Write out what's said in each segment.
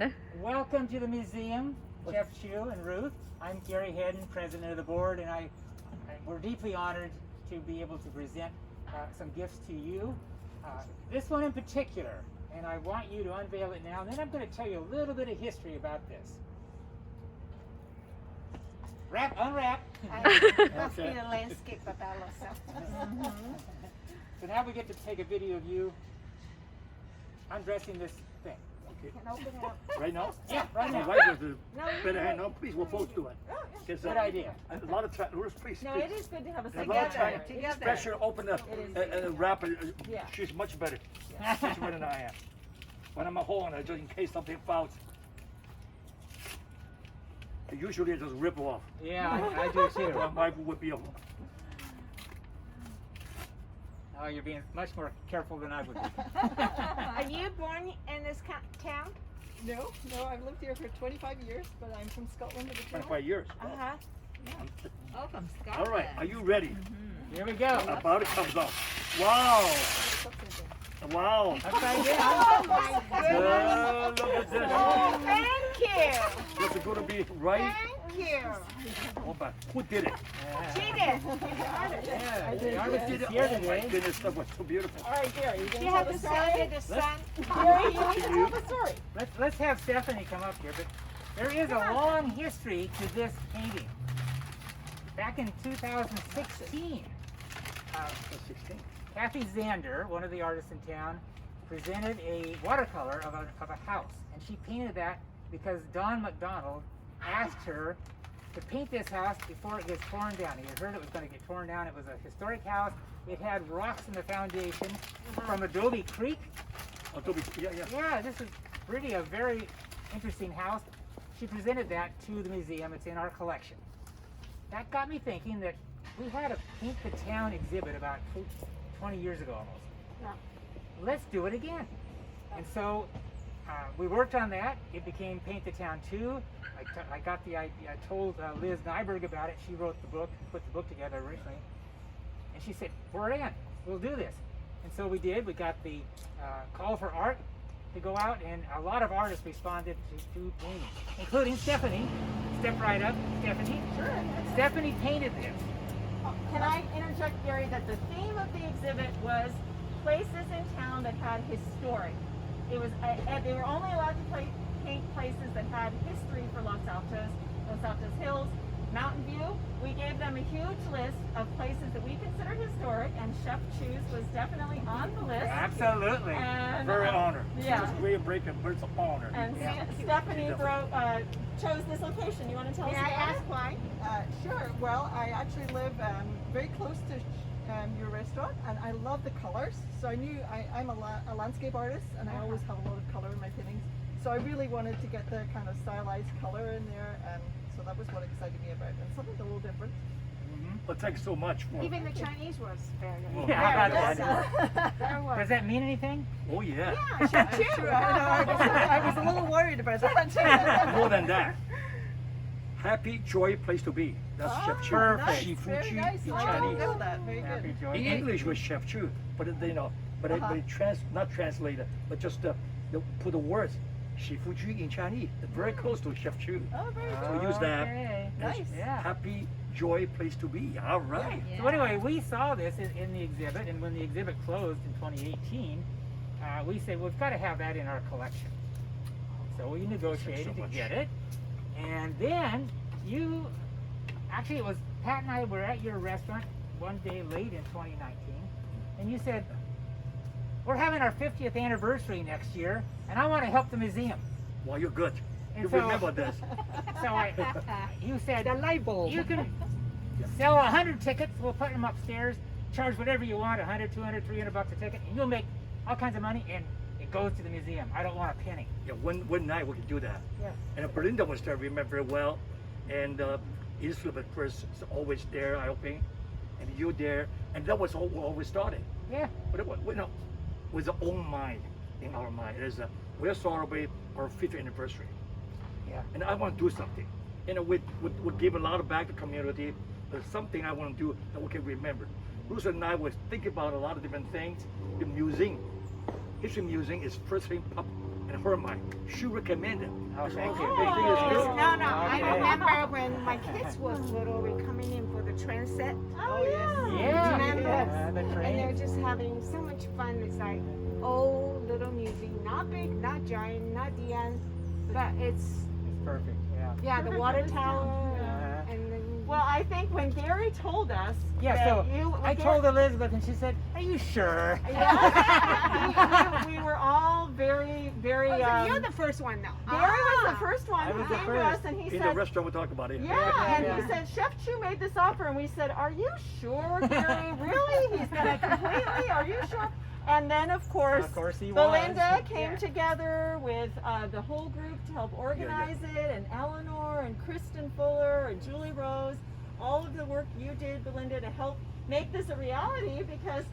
everyone. Welcome to the museum, Chef Chu and Ruth. I'm Gary Hedden, president of the board, and we're deeply honored to be able to present some gifts to you. This one in particular, and I want you to unveil it now, and then I'm going to tell you a little bit of history about this. Unwrap. Must be a landscape of Los. So now we get to take a video of you undressing this thing. You can open it up. Right now? Yeah, right My now. wife was the No, better hand. No, please, we'll both do it. Because, Good idea. A lot of time, please, No, please. it is good to have us A lot of together. time, especially open up and wrap it. Yeah. She's much better. Much better than I am. When I'm at home, just in case something falls. Usually I just rip off. Yeah, I do too. My wife would be a... Oh, you're being much more careful than I would be. Are you born in this town? No, I've lived here for 25 years, but I'm from Scotland originally. 25 years. Uh-huh. Oh, from All Scotland. right, are you ready? Here we go. About it comes off. Wow! Wow! Upside down. Oh my goodness. Look at this. Oh, thank you. This is going to be right. Thank you. Hold back. Who did it? She did. Yeah, the artist Did is it? here Oh my today. goodness, that was so beautiful. All right, Gary, you She going to had tell the decided story? to son. Gary, you need to tell the story. Let's have Stephanie come up here, but there is a long history to this painting. Back in 2016, 16. Kathy Zander, one of the artists in town, presented a watercolor of a house, and she painted that because Don McDonald asked her to paint this house before it gets torn down. He had heard it was going to get torn down. It was a historic house. It had rocks in the foundation from Adobe Creek. Adobe, yeah. Yeah, this is really a very interesting house. She presented that to the museum. It's in our collection. That got me thinking that we had a Paint the Town exhibit about 20 years ago almost. Yeah. Let's do it again. And so we worked on that. It became Paint the Town 2. I got the idea. I told Liz Nyberg about it. She wrote the book, put the book together originally. And she said, we're in. We'll do this. And so we did. We got the call for art to go out, and a lot of artists responded to painting, including Stephanie. Step right up, Stephanie. Sure. Stephanie painted this. Can I interject, Gary, that the theme of the exhibit was places in town that had historic. It was they were only allowed to paint places that had history for Los Altos Hills, Mountain View. We gave them a huge list of places that we consider historic, and Chef Chus was definitely on the list. Absolutely. And, Very honored. yeah. It's great breaking, but it's an honor. And Yeah. Stephanie chose this location. You want to tell us May I about ask it? why? Sure. Well, I actually live very close to your restaurant, and I love the colors. So I knew I'm a landscape artist, and I always have a lot of color in my paintings. So I really wanted to get the kind of stylized color in there, and so that was what excited me about it. And something a little different. But thanks so much for Even the Chinese was very Well, good. Yeah, There how it about is. There was. Does that mean anything? Oh, yeah. Yeah, Chef Chu. Sure, I was a little worried about that. More than that. Happy, joy, place to be. That's Chef Chu. Perfect. Nice, very Shifuji nice. in I didn't Chinese. know that. Very Happy good. joy. In English was Chef Chu, but not translated, but just put the words Shifuji in Chinese. Very close to Chef Chu. Oh, very good. So we use that. Okay. Nice. Yeah. Happy, joy, place to be. All right. So anyway, we saw this in the exhibit, and when the exhibit closed in 2018, we said, well, we've got to have that in our collection. So we negotiated to much. get it. And then it was Pat and I were at your restaurant one day late in 2019, and you said, we're having our 50th anniversary next year, and I want to help the museum. Well, you're good. And You so- remember this. So you said, The light bulb. you can sell 100 tickets, we'll put them upstairs, charge whatever you want, 100, 200, 300 bucks a ticket, and you'll make all kinds of money, and it goes to the museum. I don't want a penny. Yeah, one night we could do that. Yeah. And Belinda was there, remember very well. And Elizabeth first is always there, I think. And you there. And that was how we started. Yeah. But it was, with our own mind, in our mind. It is we're celebrating our 50th anniversary. Yeah. And I want to do something. You know, we give a lot back to the community, but something I want to do that we can remember. Ruth and I was thinking about a lot of different things. The museum, History Museum is first thing pop in her mind. She recommended. Oh, thank you. Oh. No, I Okay. remember when my kids was little, we coming in for the transit. Oh, yeah. Yeah, Remember? yeah, the And they're train. just having so much fun. It's like old little music, not big, not giant, not Dion, but it's It's perfect, yeah. the water Perfect. tower, Uh-huh. and then Well, I think when Gary told us Yeah, that so you, I told Elizabeth and she said, are you sure? we were all very, very. you're the first one now. Gary was the first one I who was the came to us, first. and he In the said, restaurant, we talk about it. "Yeah," and Yeah. he said, "Chef Chu made this offer," and we said, "Are you sure, Gary? Really? He's gonna completely? Are you sure?" And then, of course he was. Belinda came Yeah. together with the whole group to help organize it, and Eleanor and Kristen Fuller and Julie Rose, all of the work you did, Belinda, to help make this a reality, because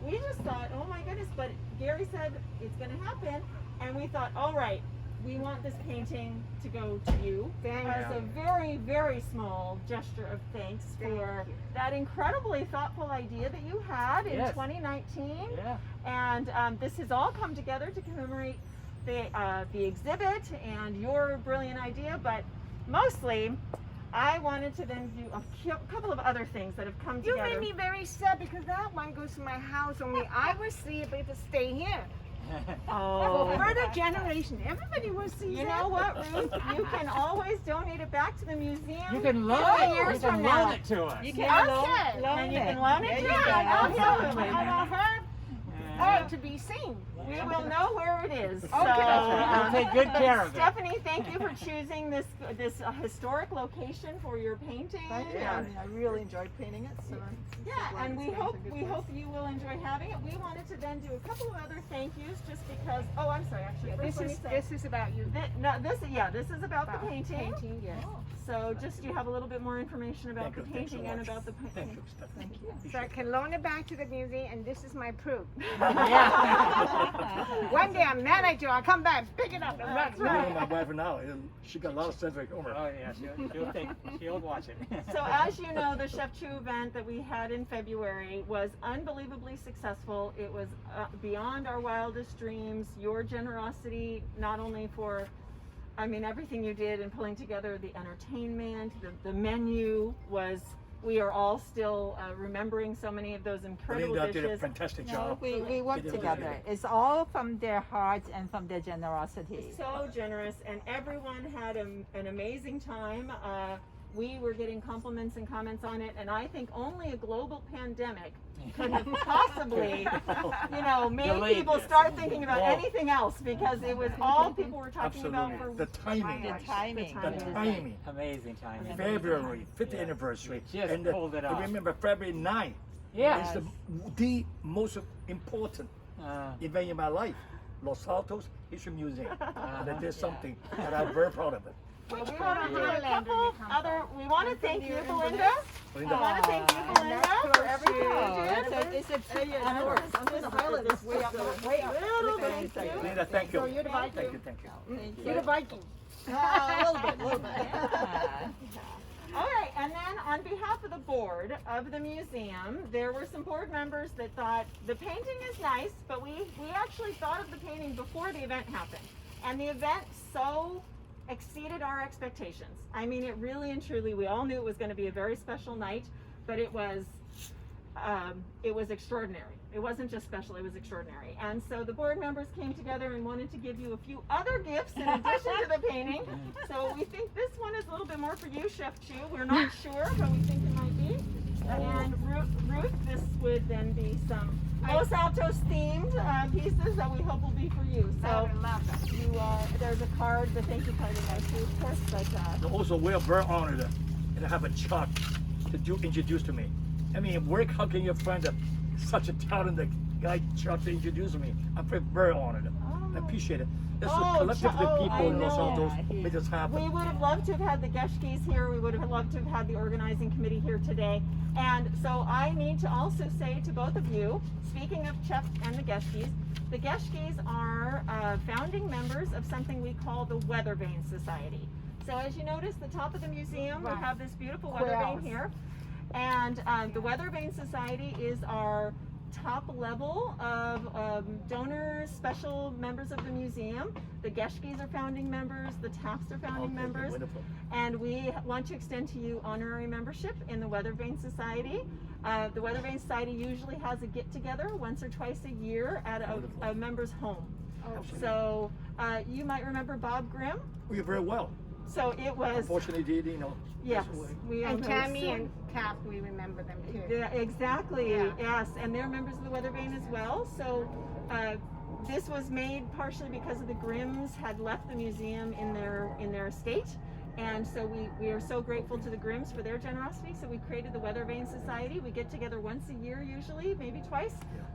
we just thought, oh my goodness, but Gary said it's going to happen, and we thought, all right, we want this painting to go to you as a very, very small gesture of thanks for that incredibly thoughtful idea that you had in Yes. 2019. Yeah. And this has all come together to commemorate the exhibit and your brilliant idea, but mostly I wanted to then do a couple of other things that have come You together. made me very sad because that one goes to my house. Only I will see it, but to stay here Oh. for further generation. Everybody will see You that. know what, Ruth? You can always donate it back to the museum. You can loan 50 it. years You can from loan now. it to us. You Okay. can loan, and you can loan it to us. Absolutely. I want her to be seen. We will know where it is. So, We'll take good care of it. Stephanie, thank you for choosing this historic location for your painting. Thank you. And- I really enjoyed painting it. So Yeah, glad and it's we going hope to a good we place. hope you will enjoy having it. We wanted to then do a couple of other thank yous, just because. Oh, I'm sorry. Actually, first let me say This is about you. this is about the painting. Painting, yes. So just you have a little bit more information about Thank the you. Thanks so painting and much. about the Thank painting. you, Stephanie. Thank you. So I can loan it back to the museum, and this is my proof. Yeah. One day I'm manager, I'll come back, pick it up, and run. That's right. You know my wife now, she got a lot of sense of humor. Oh yeah, she'll watch it. So as you know, the Chef Chu event that we had in February was unbelievably successful. It was beyond our wildest dreams. Your generosity, not only for, I mean, everything you did in pulling together the entertainment, the menu was, we are all still remembering so many of those incredible Belinda did a dishes. fantastic No, job. we work They did together. really It's all from their hearts and from their generosity. So generous, and everyone had an amazing time. We were getting compliments and comments on it, and I think only a global pandemic could have possibly, made Delayed people this. start thinking about Wow. anything else, because it was all people were talking Absolutely. about for The timing. The timing. The timing. Amazing timing. February 50th Yeah. anniversary. Just and pulled it I off. remember February 9th. Yeah. It's the most important event in my life. Los Altos History Museum. And they did something that I'm very proud of it. Well, we Which want part to of do a Highland do you couple come other. We want to thank you, Belinda. We Belinda, want to thank you, Belinda, for everything you did. It's a Hey, yeah, no worries. I'm in the Highlands. Way up north. Way up. Little thank you. Belinda, thank you. So you're the Viking. Thank you, thank you. You're the Viking. A little bit. All right, and then on behalf of the board of the museum, there were some board members that thought the painting is nice, but we actually thought of the painting before the event happened. And the event so exceeded our expectations. I mean, it really and truly, we all knew it was going to be a very special night, but it was extraordinary. It wasn't just special, it was extraordinary. And so the board members came together and wanted to give you a few other gifts in addition to the painting. So we think this one is a little bit more for you, Chef Chu. We're not sure, but we think it might be. And Ruth, this would then be some Los Altos themed pieces that we hope will be for you. So there's a card, the thank you card in there too, of course, but Also, we're very honored and I have a Chuck to introduce to me. I mean, how can you find such a talented guy, Chuck, to introduce me? I'm very honored. I appreciate it. This is Oh, collectively Chuck, people I in Los know. Altos Yeah, make this happen. we would have loved to have had the Geschkes here. We would have loved to have had the organizing committee here today. And so I need to also say to both of you, speaking of Chef and the Geschkes are founding members of something we call the Weather Vane Society. So as you notice, the top of the museum, we have this beautiful weather vane here. And the Weather Vane Society is our top level of donors, special members of the museum. The Geschkes are founding members, the Tafts are founding members, Wonderful. and we want to extend to you honorary membership in the Weather Vane Society. The Weather Vane Society usually has a get-together once or twice a year at a member's home. So you might remember Bob Grimm. We are very well. So it was, Unfortunately, yes, we all And know. Tammy So- and Taft, we remember them too. Yeah, exactly. Yeah. Yes, and they're members of the Weather Vane as well. So this was made partially because of the Grimms had left the museum in their estate, and so we are so grateful to the Grimms for their generosity. So we created the Weather Vane Society. We get together once a year, usually, maybe twice,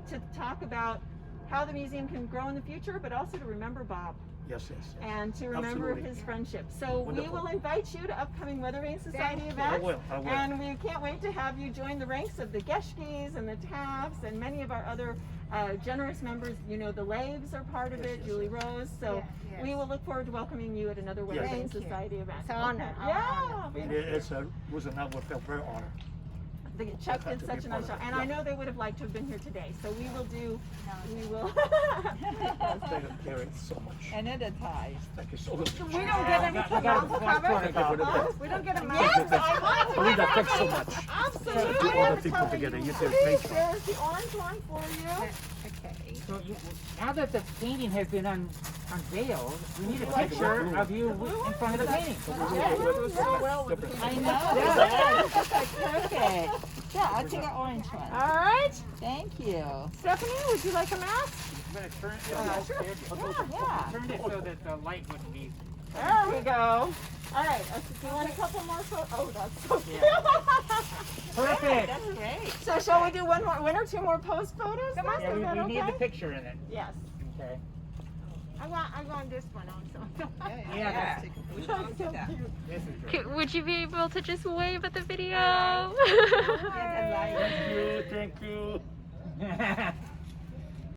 to talk about how the museum can grow in the future, but also to remember Bob. Yes, yes. And to remember Absolutely. his friendship. So Wonderful. we will invite you to upcoming Weather Vane Society Thank you. events. I will. And we can't wait to have you join the ranks of the Geschkes and the Tafts and many of our other generous members. You know, the Laves are part of Yes, it, yes, Julie yes. Rose. So Yes. we will look forward to welcoming you at another Weather Yes. Vane Thank you. Society event. It's an honor. Okay. Yeah. It's Ruth and I felt very honored. Chuck Glad did to such be a part nice of job. it. And I know they would have liked to have been here today. So we will Thank you, Gary, so much. Another tie. Thank you so much. We don't get anything else to cover? Thank you for the best. We don't get a Yes, map? I want to. Marina, thanks so much. Absolutely. Do all the things put together. You did a great job. There's the orange one for you. Okay. So now that the painting has been unveiled, we need a picture of you in front of the painting. I know. Perfect. Yeah, I'll take an orange one. All right. Thank you. Stephanie, would you like a mask? I'm going to turn it, Yeah. turn it so that the light wouldn't be. There we go. All right. Do you want a couple more photos? Oh, that's so cute. Perfect. That's great. So shall we do one or two more post photos? Come on. then? Is Yeah, that we need the okay? picture in it. Yes. Okay. I want this one also. Yeah, So cute. this is great. Would you be able to just wave at the video? Get a light. Thank you.